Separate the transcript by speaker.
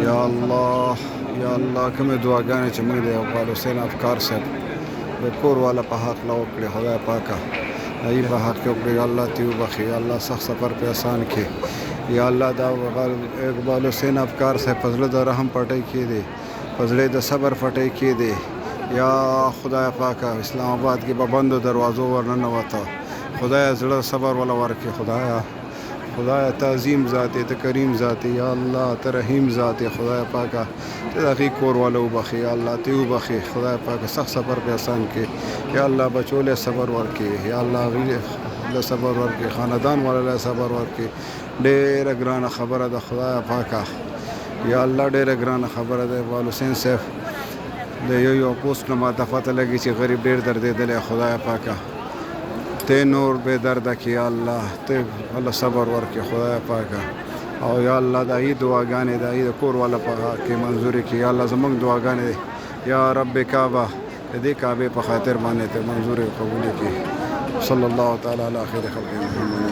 Speaker 1: یا الله یا الله کومې دعاګانې چې موږ د اقبال حسین افکار صاحب د کور والا په حق له وکړې خدای پاکه ای په حق کې وکړي یا الله ته وبخي یا الله سخت سفر په آسان کې یا الله دا اقبال حسین افکار صاحب په زړه د رحم پټۍ کې دی په زړه د صبر پټۍ کې دی یا خدای پاکه اسلام آباد کې به بندو دروازو ورننوته خدای زړه صبر ولا ورکړي خدای تعظیم ذات ته کریم ذات یا الله ته رحیم ذات خدای پاکه ته دغه کور والا وبخي یا الله ته وبخي خدای پاکه سخت سفر په آسان کې یا الله بچوله صبر ورکړي یا الله غیر له صبر ورکړي خاندان والا له صبر ورکړي ډېر ګرانه خبره ده خدای پاکه یا الله ډېر ګرانه خبره ده اقبال حسین صاحب د یو پوسټ نه ماته پته لګي چې غریب ډېر دردېدلی خدای پاکه ته نور بے درد کی یا الله ته الله صبر ورکړي خدای پاکه او یا الله د ای دعاګانې د ای کور والا په کې منظوري کی یا الله زموږ دعاګانې یا رب کعبه دې کعبه په خاطر باندې ته منظوري قبول کړي صلی الله تعالی علی خیر خلق محمد